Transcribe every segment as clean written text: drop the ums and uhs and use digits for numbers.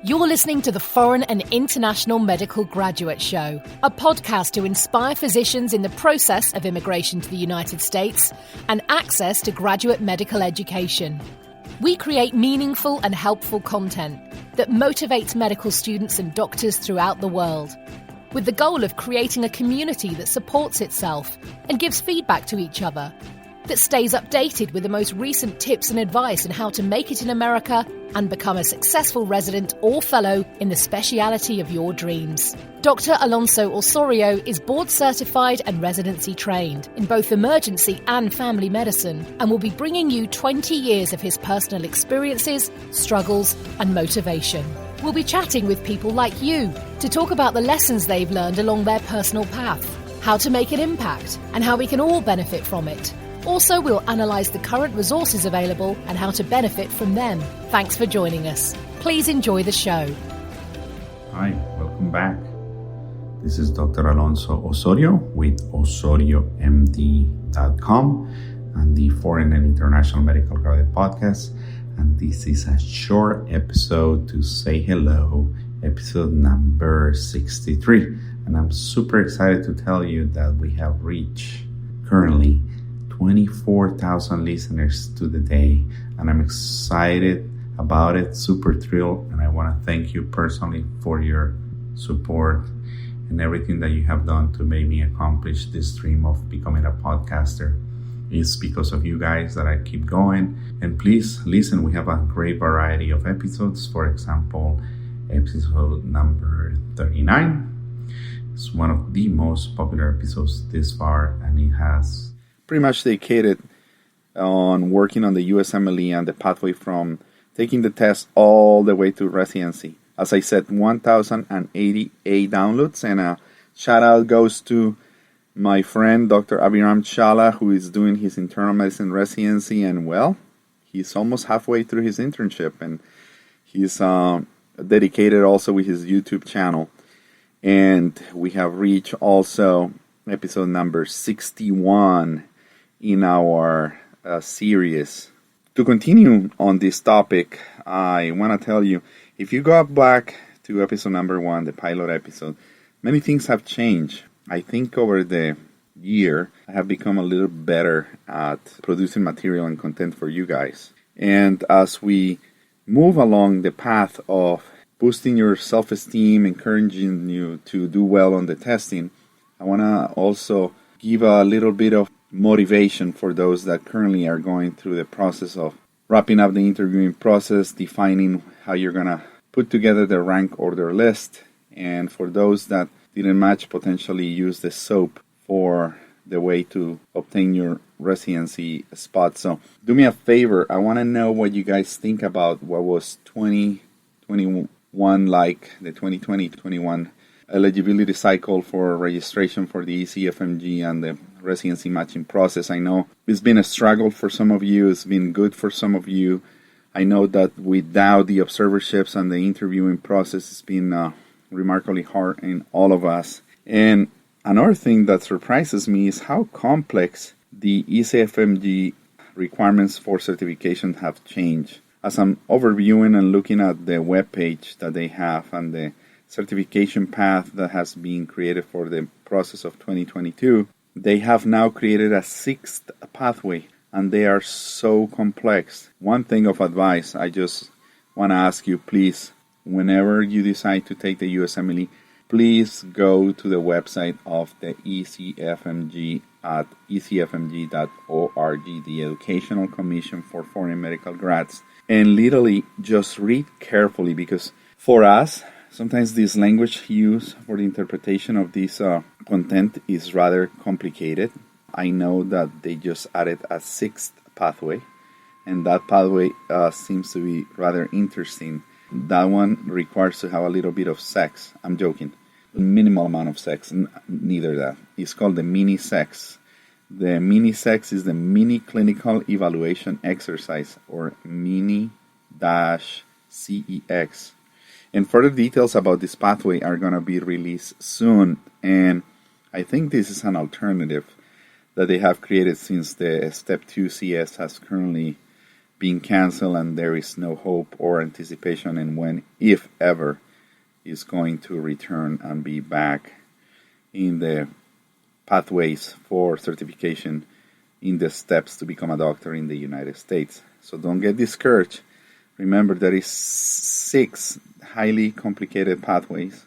You're listening to the Foreign and International Medical Graduate Show, a podcast to inspire physicians in the process of immigration to the United States and access to graduate medical education. We create meaningful and helpful content that motivates medical students and doctors throughout the world, with the goal of creating a community that supports itself and gives feedback to each other, that stays updated with the most recent tips and advice on how to make it in America and become a successful resident or fellow in the speciality of your dreams. Dr. Alonso Osorio is board certified and residency trained in both emergency and family medicine and will be bringing you 20 years of his personal experiences, struggles, and motivation. We'll be chatting with people like you to talk about the lessons they've learned along their personal path, how to make an impact, and how we can all benefit from it. Also, we'll analyse the current resources available and how to benefit from them. Thanks for joining us. Please enjoy the show. Hi, welcome back. This is Dr. Alonso Osorio with OsorioMD.com and the Foreign and International Medical Graduate Podcast. And this is a short episode to say hello, episode number 63. And I'm super excited to tell you that we have reached currently 24,000 listeners to the day, and I'm excited about it, super thrilled, and I want to thank you personally for your support and everything that you have done to make me accomplish this dream of becoming a podcaster. It's because of you guys that I keep going, and please listen, we have a great variety of episodes. For example, episode number 39 is one of the most popular episodes this far, and it has pretty much dedicated on working on the USMLE and the pathway from taking the test all the way to residency. As I said, 1,088 downloads, and a shout out goes to my friend Dr. Abhiram Challa, who is doing his internal medicine residency, and well, he's almost halfway through his internship, and he's dedicated also with his YouTube channel. And we have reached also episode number 61 in our series. To continue on this topic, I want to tell you, if you go back to episode number 1, the pilot episode, many things have changed. I think over the year, I have become a little better at producing material and content for you guys. And as we move along the path of boosting your self-esteem, encouraging you to do well on the testing, I want to also give a little bit of motivation for those that currently are going through the process of wrapping up the interviewing process, defining how you're going to put together the rank order list, and for those that didn't match, potentially use the SOAP for the way to obtain your residency spot. So do me a favor, I want to know what you guys think about what was 2021 like, the 2020-21 eligibility cycle for registration for the ECFMG and the residency matching process. I know it's been a struggle for some of you. It's been good for some of you. I know that without the observerships and the interviewing process, it's been remarkably hard in all of us. And another thing that surprises me is how complex the ECFMG requirements for certification have changed. As I'm overviewing and looking at the webpage that they have and the certification path that has been created for the process of 2022, they have now created a 6th pathway, and they are so complex. One thing of advice, I just want to ask you, please, whenever you decide to take the USMLE, please go to the website of the ECFMG at ecfmg.org, the Educational Commission for Foreign Medical Grads, and literally just read carefully, because for us, sometimes this language used for the interpretation of this content is rather complicated. I know that they just added a 6th pathway, and that pathway seems to be rather interesting. That one requires to have a little bit of sex. I'm joking. Minimal amount of sex, neither that. It's called the mini-sex. The mini-sex is the mini clinical evaluation exercise, or mini-CEX. And further details about this pathway are going to be released soon. And I think this is an alternative that they have created since the Step 2 CS has currently being canceled, and there is no hope or anticipation in when, if ever, is going to return and be back in the pathways for certification in the steps to become a doctor in the United States. So don't get discouraged. Remember, there is 6 highly complicated pathways,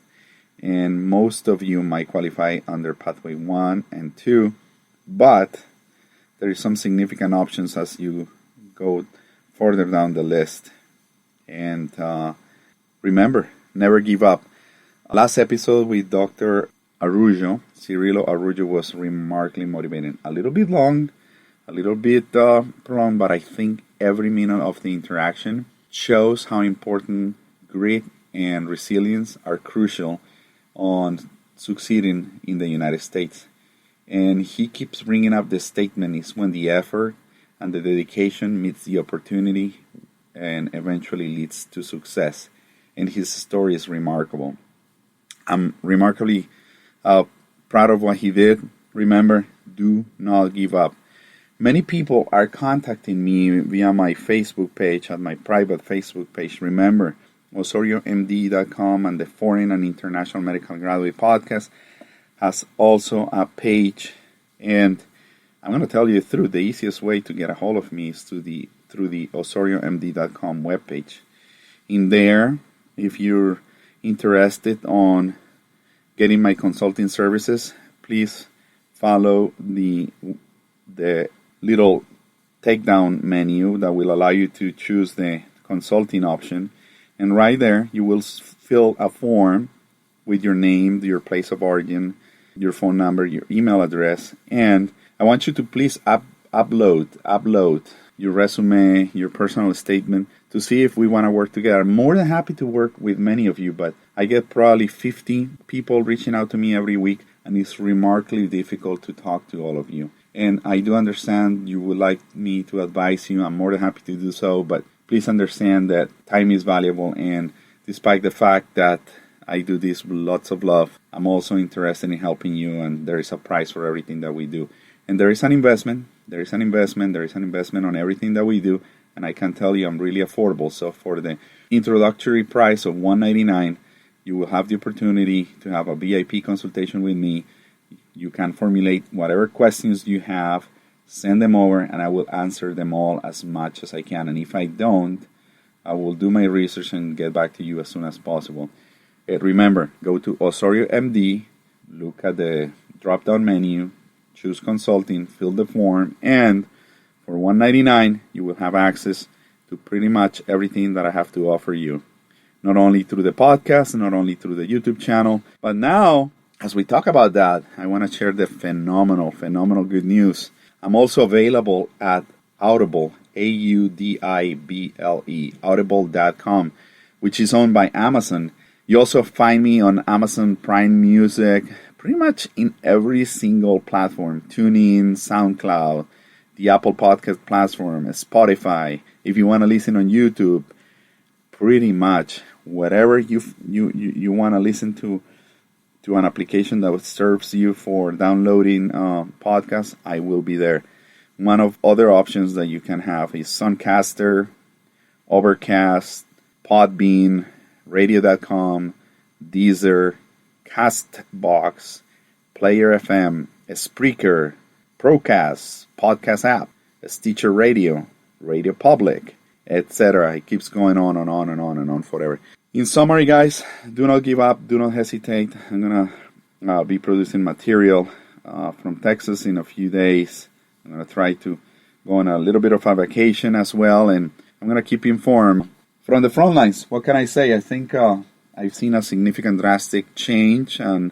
and most of you might qualify under pathway 1 and 2, but there is some significant options as you go further down the list. And remember, never give up. Last episode with Dr. Araujo, Cirilo Araujo, was remarkably motivating. A little bit long, a little bit prolonged, but I think every minute of the interaction shows how important grit and resilience are crucial on succeeding in the United States. And he keeps bringing up the statement is when the effort and the dedication meets the opportunity and eventually leads to success. And his story is remarkable. I'm remarkably proud of what he did. Remember, do not give up. Many people are contacting me via my Facebook page, at my private Facebook page. Remember, OsorioMD.com and the Foreign and International Medical Graduate Podcast has also a page. And I'm going to tell you through the easiest way to get a hold of me is through the OsorioMD.com webpage. In there, if you're interested on getting my consulting services, please follow the little takedown menu that will allow you to choose the consulting option. And right there, you will fill a form with your name, your place of origin, your phone number, your email address. And I want you to please upload your resume, your personal statement to see if we want to work together. I'm more than happy to work with many of you, but I get probably 50 people reaching out to me every week, and it's remarkably difficult to talk to all of you. And I do understand you would like me to advise you. I'm more than happy to do so, but please understand that time is valuable, and despite the fact that I do this with lots of love, I'm also interested in helping you, and there is a price for everything that we do. And there is an investment on everything that we do, and I can tell you I'm really affordable. So for the introductory price of $199, you will have the opportunity to have a VIP consultation with me. You can formulate whatever questions you have, send them over, and I will answer them all as much as I can. And if I don't, I will do my research and get back to you as soon as possible. Remember, go to Osorio MD, look at the drop-down menu, choose consulting, fill the form, and for $199, you will have access to pretty much everything that I have to offer you. Not only through the podcast, not only through the YouTube channel, but now, as we talk about that, I want to share the phenomenal good news. I'm also available at Audible, Audible, audible.com, which is owned by Amazon. You also find me on Amazon Prime Music, pretty much in every single platform. TuneIn, SoundCloud, the Apple Podcast platform, Spotify. If you want to listen on YouTube, pretty much whatever you want to listen to an application that serves you for downloading podcasts, I will be there. One of other options that you can have is Suncaster, Overcast, Podbean, Radio.com, Deezer, Castbox, Player FM, Spreaker, Procast, Podcast App, Stitcher Radio, Radio Public, etc. It keeps going on and on and on and on forever. In summary, guys, do not give up. Do not hesitate. I'm going to be producing material from Texas in a few days. I'm going to try to go on a little bit of a vacation as well, and I'm going to keep you informed. From the front lines, what can I say? I think I've seen a significant drastic change on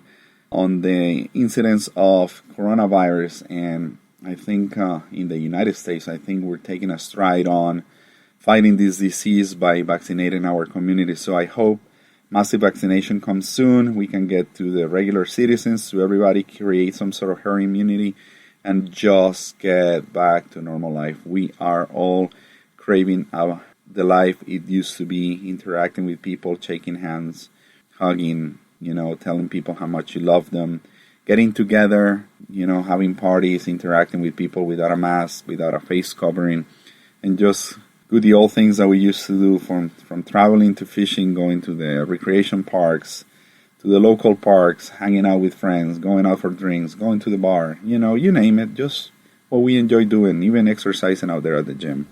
the incidence of coronavirus, and I think in the United States, I think we're taking a stride on fighting this disease by vaccinating our community. So I hope massive vaccination comes soon. We can get to the regular citizens, to everybody, create some sort of herd immunity, and just get back to normal life. We are all craving the life it used to be, interacting with people, shaking hands, hugging, telling people how much you love them, getting together, having parties, interacting with people without a mask, without a face covering, and just goody old things that we used to do, from traveling to fishing, going to the recreation parks, to the local parks, hanging out with friends, going out for drinks, going to the bar, you name it, just what we enjoy doing, even exercising out there at the gym.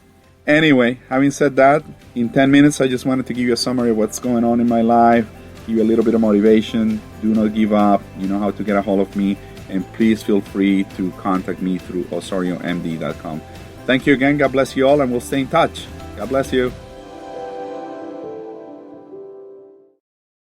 Anyway, having said that, in 10 minutes, I just wanted to give you a summary of what's going on in my life, give you a little bit of motivation. Do not give up. You know how to get a hold of me, and please feel free to contact me through osoriomd.com. Thank you again. God bless you all, and we'll stay in touch. God bless you.